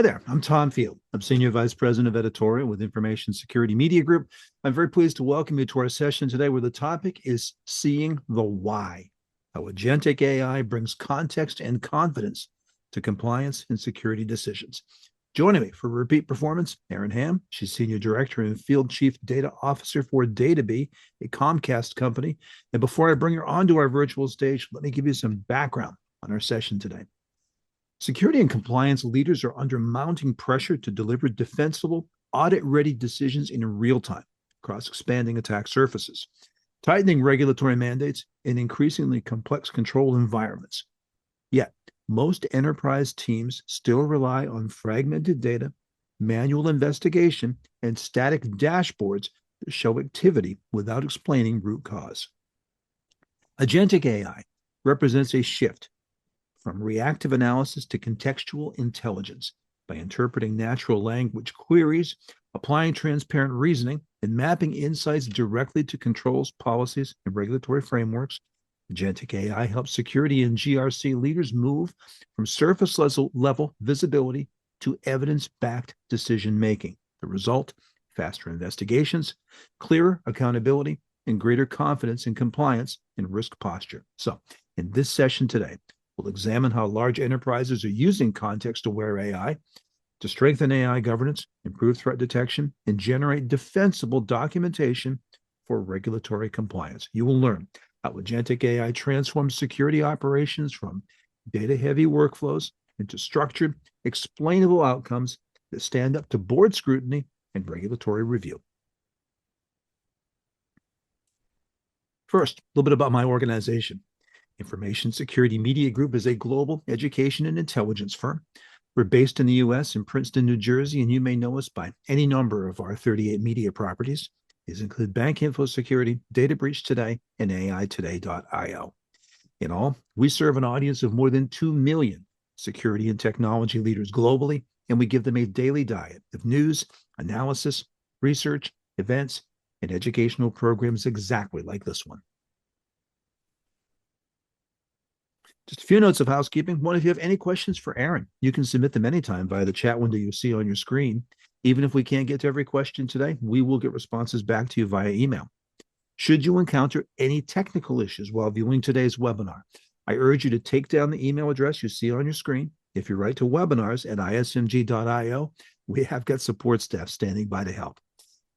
Hi there, I'm Tom Field. I'm Senior Vice President of Editorial with Information Security Media Group. I'm very pleased to welcome you to our session today where the topic is seeing the why, how Agentic AI brings context and confidence to compliance and security decisions. Joining me for repeat performance, Erin Hamm. She's Senior Director and Field Chief Data Officer for DataBee, a Comcast company. And before I bring her onto our virtual stage, let me give you some background on our session today. Security and compliance leaders are under mounting pressure to deliver defensible, audit-ready decisions in real time across expanding attack surfaces, tightening regulatory mandates, and increasingly complex control environments. Yet, most enterprise teams still rely on fragmented data, manual investigation, and static dashboards that show activity without explaining root cause. Agentic AI represents a shift from reactive analysis to contextual intelligence by interpreting natural language queries, applying transparent reasoning, and mapping insights directly to controls, policies, and regulatory frameworks. Agentic AI helps security and GRC leaders move from surface level visibility to evidence-backed decision-making. The result, faster investigations, clearer accountability, and greater confidence in compliance and risk posture. So, in this session today, we'll examine how large enterprises are using context-aware AI to strengthen AI governance, improve threat detection, and generate defensible documentation for regulatory compliance. You will learn how Agentic AI transforms security operations from data-heavy workflows into structured, explainable outcomes that stand up to board scrutiny and regulatory review. First, a little bit about my organization. Information Security Media Group is a global education and intelligence firm. We're based in the U.S. in Princeton, New Jersey, and you may know us by any number of our 38 media properties. These include Bank Info Security, Data Breach Today, and AItoday.io. In all, we serve an audience of more than 2 million security and technology leaders globally, and we give them a daily diet of news, analysis, research, events, and educational programs exactly like this one. Just a few notes of housekeeping. One, if you have any questions for Erin, you can submit them anytime via the chat window you see on your screen. Even if we can't get to every question today, we will get responses back to you via email. Should you encounter any technical issues while viewing today's webinar, I urge you to take down the email address you see on your screen. If you write to webinars@ismg.io, we have got support staff standing by to help.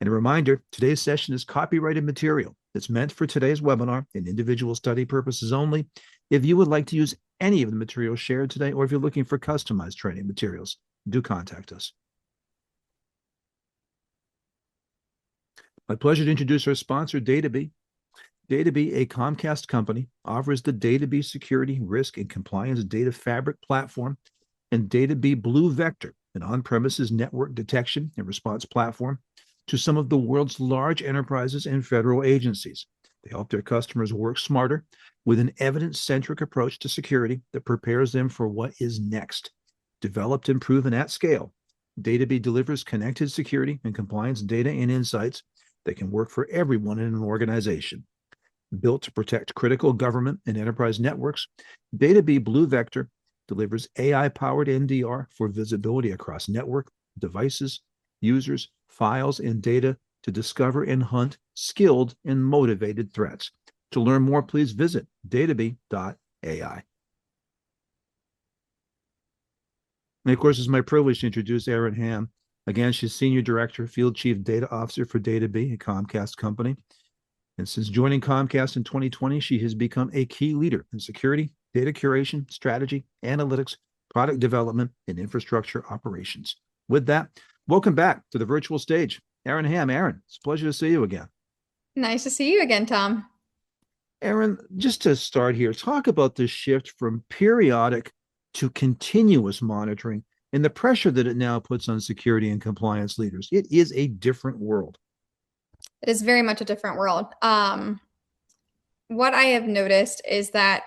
And a reminder, today's session is copyrighted material. It's meant for today's webinar and individual study purposes only. If you would like to use any of the materials shared today, or if you're looking for customized training materials, do contact us. My pleasure to introduce our sponsor, DataBee. DataBee, a Comcast company, offers the DataBee Security, Risk, and Compliance Data Fabric platform and DataBee Blue Vector, an on-premises network detection and response platform, to some of the world's large enterprises and federal agencies. They help their customers work smarter with an evidence-centric approach to security that prepares them for what is next. Developed and proven at scale, DataBee delivers connected security and compliance data and insights that can work for everyone in an organization. Built to protect critical government and enterprise networks, DataBee Blue Vector delivers AI-powered NDR for visibility across network, devices, users, files, and data to discover and hunt skilled and motivated threats. To learn more, please visit databee.ai. And of course, it's my privilege to introduce Erin Hamm. Again, she's Senior Director, Field Chief Data Officer for DataBee, a Comcast company. And since joining Comcast in 2020, she has become a key leader in security, data curation, strategy, analytics, product development, and infrastructure operations. With that, welcome back to the virtual stage, Erin Hamm. Erin, it's a pleasure to see you again. Nice to see you again, Tom. Erin, just to start here, talk about this shift from periodic to continuous monitoring and the pressure that it now puts on security and compliance leaders. It is a different world. It is very much a different world. What I have noticed is that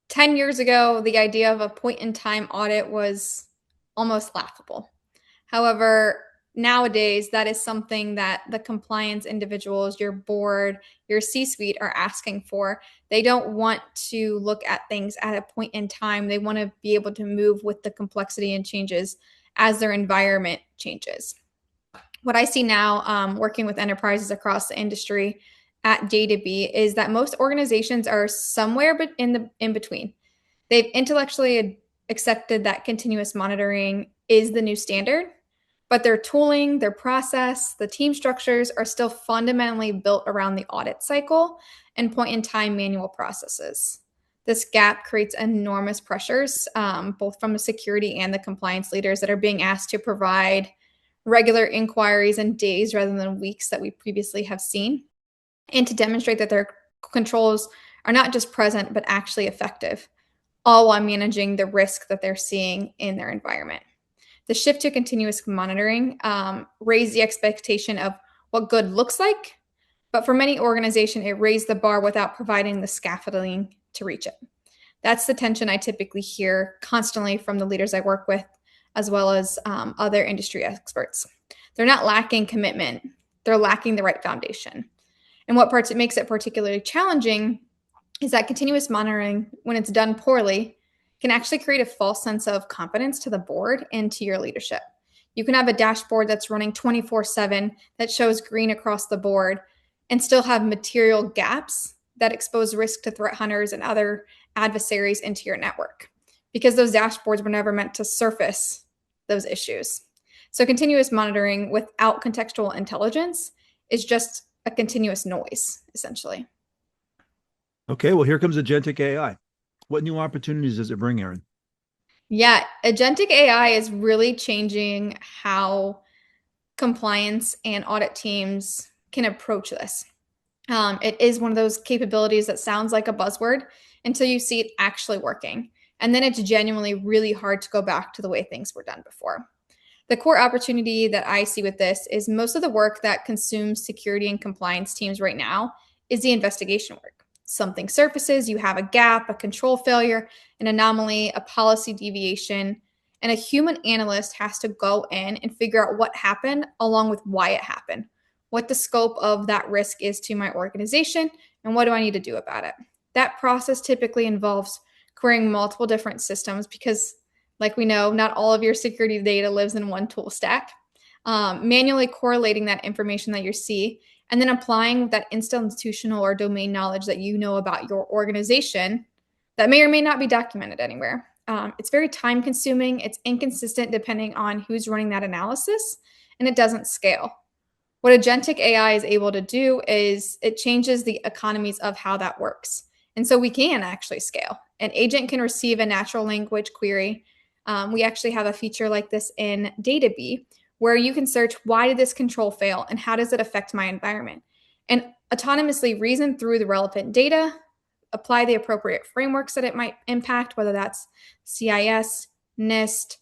10 years ago, the idea of a point-in-time audit was almost laughable. However, nowadays, that is something that the compliance individuals, your board, your C-suite are asking for. They don't want to look at things at a point in time. They want to be able to move with the complexity and changes as their environment changes. What I see now, working with enterprises across the industry at DataBee, is that most organizations are somewhere but in between. They've intellectually accepted that continuous monitoring is the new standard, but their tooling, their process, the team structures are still fundamentally built around the audit cycle and point-in-time manual processes. This gap creates enormous pressures, both from the security and the compliance leaders that are being asked to provide regular inquiries in days rather than weeks that we previously have seen, and to demonstrate that their controls are not just present, but actually effective, all while managing the risk that they're seeing in their environment. The shift to continuous monitoring raised the expectation of what good looks like, but for many organizations, it raised the bar without providing the scaffolding to reach it. That's the tension I typically hear constantly from the leaders I work with, as well as other industry experts. They're not lacking commitment, they're lacking the right foundation. And what parts it makes it particularly challenging is that continuous monitoring, when it's done poorly, can actually create a false sense of confidence to the board and to your leadership. You can have a dashboard that's running 24/7 that shows green across the board and still have material gaps that expose risk to threat hunters and other adversaries into your network, because those dashboards were never meant to surface those issues. So continuous monitoring without contextual intelligence is just a continuous noise, essentially. Okay, well, here comes Agentic AI. What new opportunities does it bring, Erin? Yeah, Agentic AI is really changing how compliance and audit teams can approach this. It is one of those capabilities that sounds like a buzzword until you see it actually working. And then it's genuinely really hard to go back to the way things were done before. The core opportunity that I see with this is most of the work that consumes security and compliance teams right now is the investigation work. Something surfaces, you have a gap, a control failure, an anomaly, a policy deviation, and a human analyst has to go in and figure out what happened along with why it happened, what the scope of that risk is to my organization, and what do I need to do about it. That process typically involves querying multiple different systems because, like we know, not all of your security data lives in one tool stack. Manually correlating that information that you see, and then applying that institutional or domain knowledge that you know about your organization that may or may not be documented anywhere. It's very time consuming, it's inconsistent depending on who's running that analysis, and it doesn't scale. What Agentic AI is able to do is it changes the economies of how that works. And so we can actually scale. An agent can receive a natural language query. We actually have a feature like this in DataBee where you can search, why did this control fail and how does it affect my environment? And autonomously reason through the relevant data, apply the appropriate frameworks that it might impact, whether that's CIS, NIST,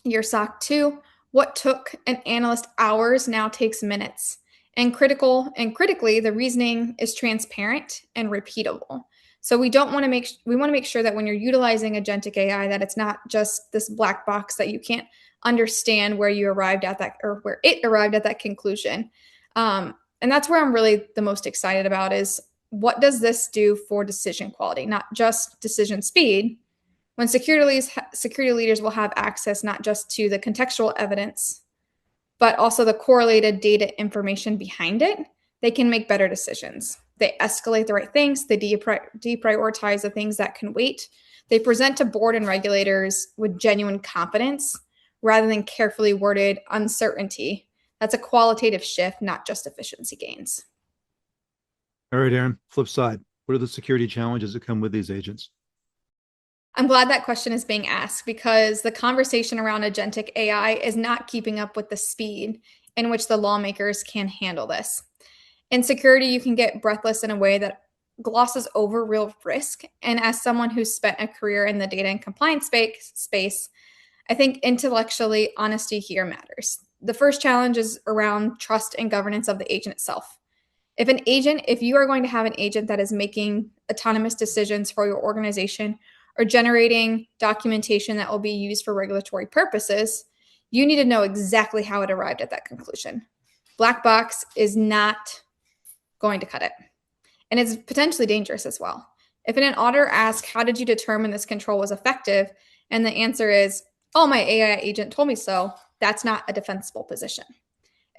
your SOC 2. What took an analyst hours now takes minutes. And critically, the reasoning is transparent and repeatable. So we want to make sure that when you're utilizing agentic AI, that it's not just this black box that you can't understand where you arrived at that, or where it arrived at that conclusion. And that's where I'm really the most excited about is, what does this do for decision quality, not just decision speed? When security leaders will have access not just to the contextual evidence, but also the correlated data information behind it, they can make better decisions. They escalate the right things. They deprioritize the things that can wait. They present to board and regulators with genuine confidence rather than carefully worded uncertainty. That's a qualitative shift, not just efficiency gains. All right, Erin, flip side. What are the security challenges that come with these agents? I'm glad that question is being asked because the conversation around agentic AI is not keeping up with the speed in which the lawmakers can handle this. In security, you can get breathless in a way that glosses over real risk. And as someone who's spent a career in the data and compliance space, I think intellectually honesty here matters. The first challenge is around trust and governance of the agent itself. If you are going to have an agent that is making autonomous decisions for your organization or generating documentation that will be used for regulatory purposes, you need to know exactly how it arrived at that conclusion. Black box is not going to cut it. And it's potentially dangerous as well. If an auditor asks, how did you determine this control was effective? And the answer is, Oh, my AI agent told me so. That's not a defensible position.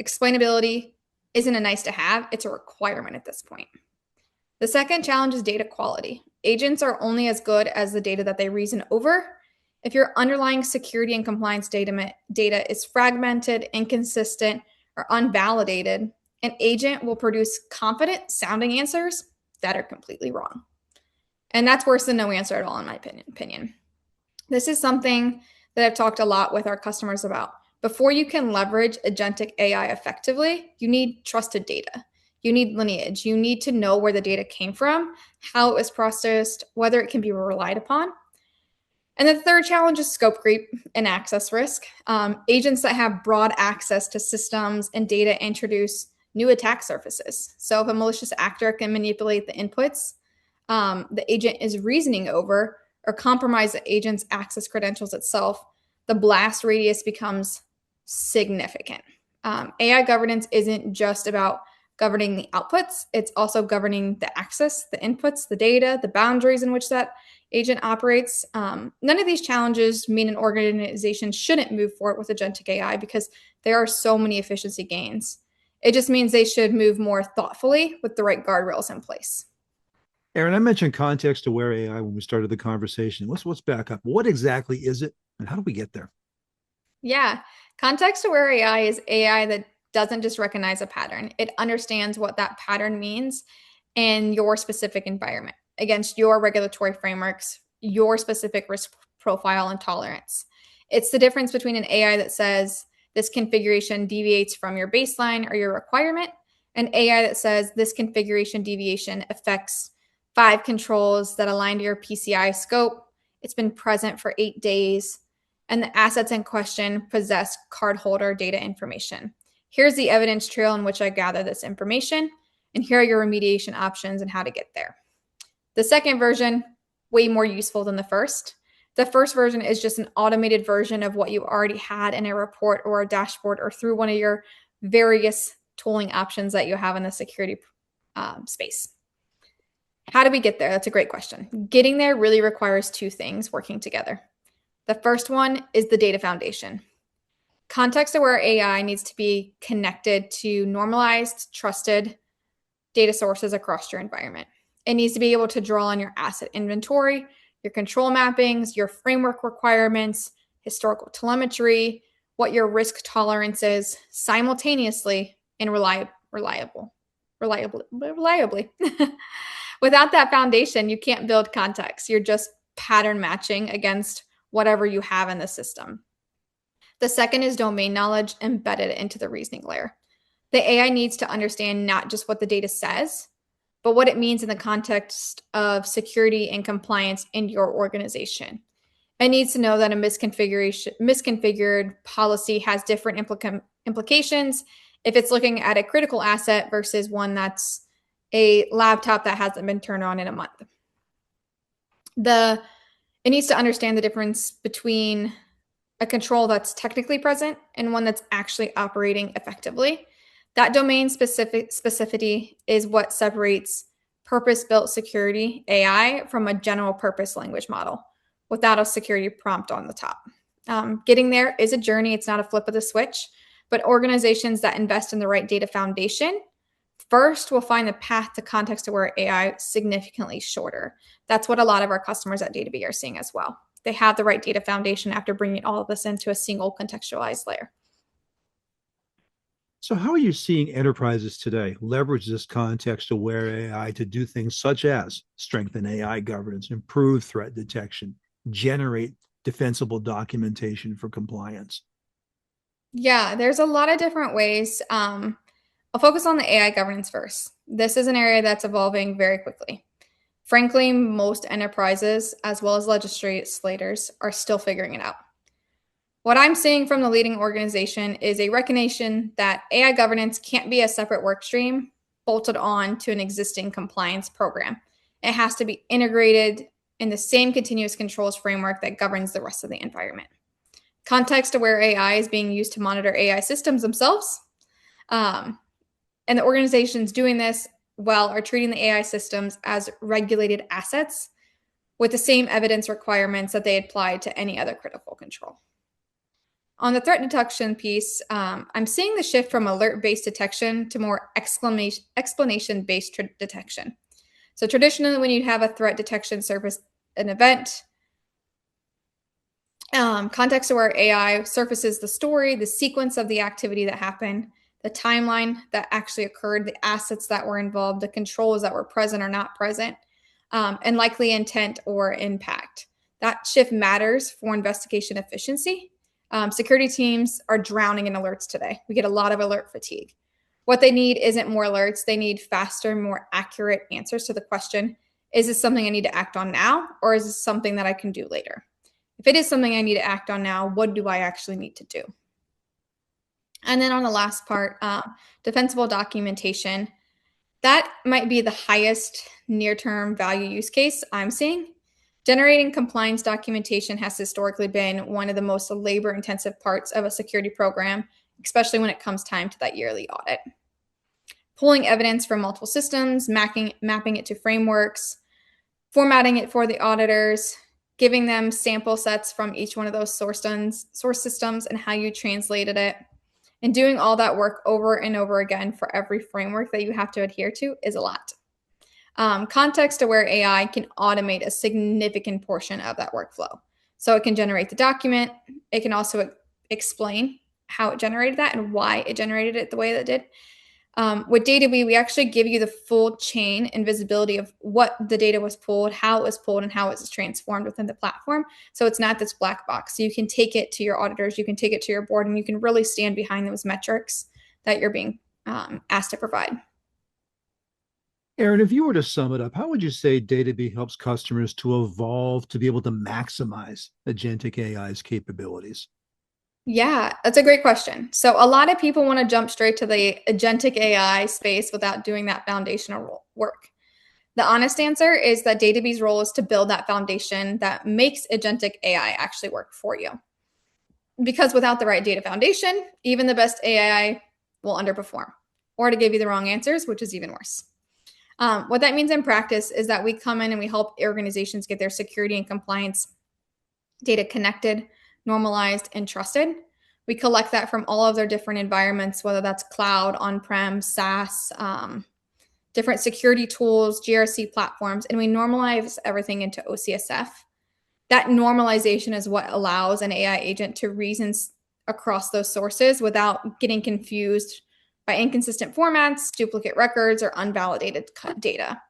Explainability isn't a nice to have, it's a requirement at this point. The second challenge is data quality. Agents are only as good as the data that they reason over. If your underlying security and compliance data is fragmented, inconsistent, or unvalidated, an agent will produce confident sounding answers that are completely wrong. And that's worse than no answer at all, in my opinion. This is something that I've talked a lot with our customers about. Before you can leverage agentic AI effectively, you need trusted data. You need lineage. You need to know where the data came from, how it was processed, whether it can be relied upon. And the third challenge is scope creep and access risk. Agents that have broad access to systems and data introduce new attack surfaces. So if a malicious actor can manipulate the inputs the agent is reasoning over or compromise the agent's access credentials itself, the blast radius becomes significant. AI governance isn't just about governing the outputs, it's also governing the access, the inputs, the data, the boundaries in which that agent operates. None of these challenges mean an organization shouldn't move forward with agentic AI because there are so many efficiency gains. It just means they should move more thoughtfully with the right guardrails in place. Erin, I mentioned context-aware AI when we started the conversation. Let's back up. What exactly is it, and how do we get there? Yeah, context aware AI is AI that doesn't just recognize a pattern, it understands what that pattern means in your specific environment against your regulatory frameworks, your specific risk profile and tolerance. It's the difference between an AI that says this configuration deviates from your baseline or your requirement, and AI that says this configuration deviation affects 5 controls that align to your PCI scope. It's been present for 8 days and the assets in question possess cardholder data information. Here's the evidence trail in which I gather this information, and here are your remediation options and how to get there. The second version, way more useful than the first. The first version is just an automated version of what you already had in a report or a dashboard or through one of your various tooling options that you have in the security space. How do we get there? That's a great question. Getting there really requires two things working together. The first one is the data foundation. Context-aware AI needs to be connected to normalized, trusted data sources across your environment. It needs to be able to draw on your asset inventory, your control mappings, your framework requirements, historical telemetry, what your risk tolerance is, simultaneously and reliably. Without that foundation, you can't build context. You're just pattern matching against whatever you have in the system. The second is domain knowledge embedded into the reasoning layer. The AI needs to understand not just what the data says, but what it means in the context of security and compliance in your organization. It needs to know that a misconfigured policy has different implications if it's looking at a critical asset versus one that's a laptop that hasn't been turned on in a month. It needs to understand the difference between a control that's technically present and one that's actually operating effectively. That domain specificity is what separates purpose-built security AI from a general purpose language model without a security prompt on the top. Getting there is a journey. It's not a flip of the switch, but organizations that invest in the right data foundation first will find the path to context-aware AI significantly shorter. That's what a lot of our customers at DataBee are seeing as well. They have the right data foundation after bringing all of this into a single contextualized layer. So, how are you seeing enterprises today leverage this context-aware AI to do things such as strengthen AI governance, improve threat detection, generate defensible documentation for compliance? Yeah, there's a lot of different ways. I'll focus on the AI governance first. This is an area that's evolving very quickly. Frankly, most enterprises, as well as legislators, are still figuring it out. What I'm seeing from the leading organization is a recognition that AI governance can't be a separate work stream bolted on to an existing compliance program. It has to be integrated in the same continuous controls framework that governs the rest of the environment. Context-aware AI is being used to monitor AI systems themselves. And the organizations doing this well are treating the AI systems as regulated assets with the same evidence requirements that they apply to any other critical control. On the threat detection piece, I'm seeing the shift from alert-based detection to more explanation-based detection. So traditionally, when you have a threat detection surface an event, context-aware AI surfaces the story, the sequence of the activity that happened, the timeline that actually occurred, the assets that were involved, the controls that were present or not present, and likely intent or impact. That shift matters for investigation efficiency. Security teams are drowning in alerts today. We get a lot of alert fatigue. What they need isn't more alerts. They need faster, more accurate answers to the question, is this something I need to act on now, or is this something that I can do later? If it is something I need to act on now, what do I actually need to do? And then on the last part, defensible documentation. That might be the highest near-term value use case I'm seeing. Generating compliance documentation has historically been one of the most labor-intensive parts of a security program, especially when it comes time to that yearly audit. Pulling evidence from multiple systems, mapping it to frameworks, formatting it for the auditors, giving them sample sets from each one of those source systems and how you translated it, and doing all that work over and over again for every framework that you have to adhere to is a lot. Context-aware AI can automate a significant portion of that workflow. So it can generate the document. It can also explain how it generated that and why it generated it the way that it did. With DataBee, we actually give you the full chain and visibility of what the data was pulled, how it was pulled, and how it was transformed within the platform. So it's not this black box. So you can take it to your auditors, you can take it to your board, and you can really stand behind those metrics that you're being asked to provide. Erin, if you were to sum it up, how would you say DataBee helps customers to evolve to be able to maximize Agentic AI's capabilities? Yeah, that's a great question. So a lot of people want to jump straight to the agentic AI space without doing that foundational work. The honest answer is that DataBee's role is to build that foundation that makes agentic AI actually work for you. Because without the right data foundation, even the best AI will underperform or to give you the wrong answers, which is even worse. What that means in practice is that we come in and we help organizations get their security and compliance data connected, normalized, and trusted. We collect that from all of their different environments, whether that's cloud, on-prem, SaaS, different security tools, GRC platforms, and we normalize everything into OCSF. That normalization is what allows an AI agent to reason across those sources without getting confused by inconsistent formats, duplicate records, or unvalidated data.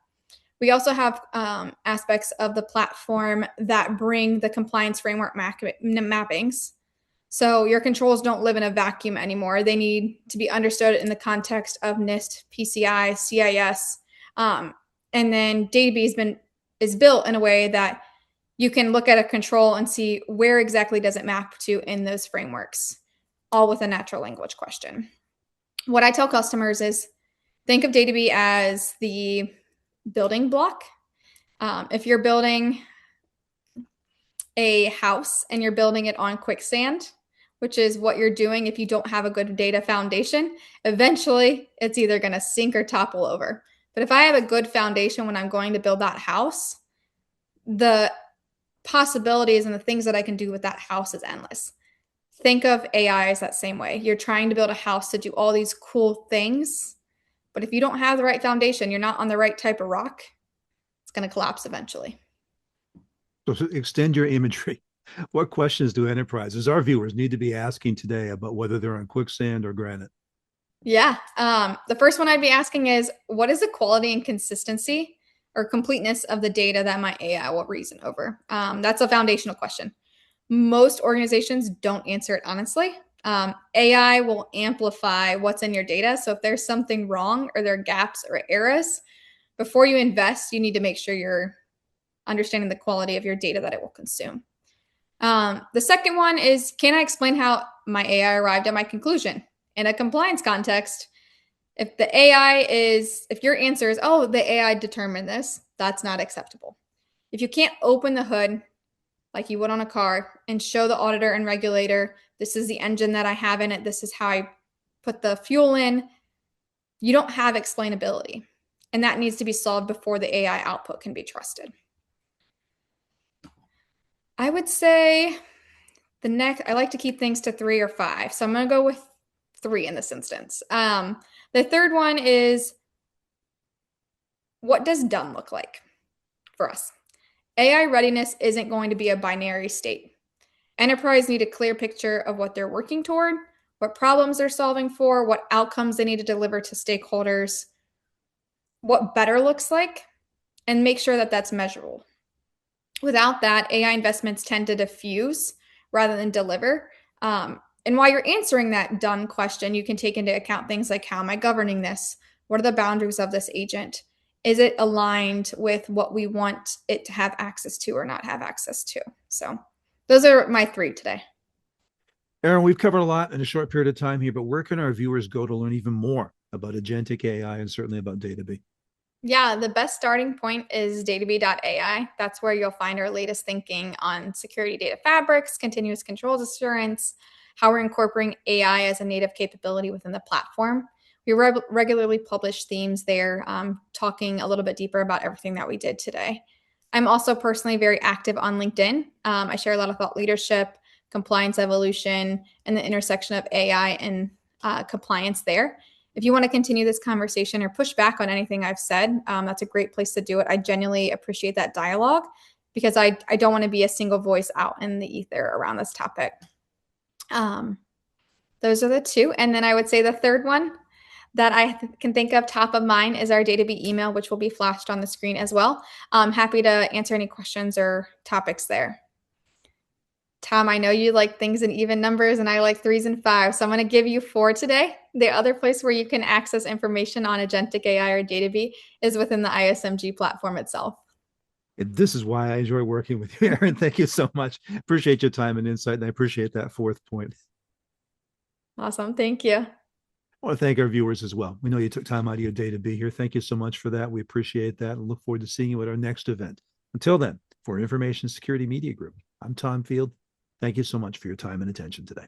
We also have aspects of the platform that bring the compliance framework mappings. So your controls don't live in a vacuum anymore. They need to be understood in the context of NIST, PCI, CIS. And then DataBee is built in a way that you can look at a control and see where exactly does it map to in those frameworks, all with a natural language question. What I tell customers is think of DataBee as the building block. If you're building a house and you're building it on quicksand, which is what you're doing if you don't have a good data foundation, eventually it's either going to sink or topple over. But if I have a good foundation when I'm going to build that house, the possibilities and the things that I can do with that house is endless. Think of AI as that same way. You're trying to build a house to do all these cool things, but if you don't have the right foundation, you're not on the right type of rock, it's going to collapse eventually. So to extend your imagery, what questions do enterprises, our viewers, need to be asking today about whether they're on quicksand or granite? Yeah. The first one I'd be asking is, what is the quality and consistency or completeness of the data that my AI will reason over? That's a foundational question. Most organizations don't answer it honestly. AI will amplify what's in your data. So if there's something wrong or there are gaps or errors, before you invest, you need to make sure you're understanding the quality of your data that it will consume. The second one is, can I explain how my AI arrived at my conclusion? In a compliance context, if your answer is, oh, the AI determined this, that's not acceptable. If you can't open the hood like you would on a car and show the auditor and regulator, this is the engine that I have in it, this is how I put the fuel in, you don't have explainability. And that needs to be solved before the AI output can be trusted. I would say The next, I like to keep things to 3 or 5. So I'm going to go with 3 in this instance. The third one is, what does done look like for us? AI readiness isn't going to be a binary state. Enterprise need a clear picture of what they're working toward, what problems they're solving for, what outcomes they need to deliver to stakeholders, what better looks like, and make sure that that's measurable. Without that, AI investments tend to diffuse rather than deliver. And while you're answering that done question, you can take into account things like, how am I governing this? What are the boundaries of this agent? Is it aligned with what we want it to have access to or not have access to? So those are my 3 today. Erin, we've covered a lot in a short period of time here, but where can our viewers go to learn even more about agentic AI and certainly about DataBee? Yeah, the best starting point is databee.ai. That's where you'll find our latest thinking on security data fabrics, continuous controls assurance, how we're incorporating AI as a native capability within the platform. We regularly publish themes there, talking a little bit deeper about everything that we did today. I'm also personally very active on LinkedIn. I share a lot of thought leadership, compliance evolution, and the intersection of AI and compliance there. If you want to continue this conversation or push back on anything I've said, that's a great place to do it. I genuinely appreciate that dialogue because I don't want to be a single voice out in the ether around this topic. Those are the 2. And then I would say the third one that I can think of top of mind is our DataBee email, which will be flashed on the screen as well. I'm happy to answer any questions or topics there. Tom, I know you like things in even numbers and I like 3s and 5s. So I'm going to give you 4 today. The other place where you can access information on Agentic AI or DataBee is within the ISMG platform itself. And this is why I enjoy working with you, Erin. Thank you so much. Appreciate your time and insight, and I appreciate that 4th point. Awesome. Thank you. I want to thank our viewers as well. We know you took time out of your day to be here. Thank you so much for that. We appreciate that and look forward to seeing you at our next event. Until then, for Information Security Media Group, I'm Tom Field. Thank you so much for your time and attention today.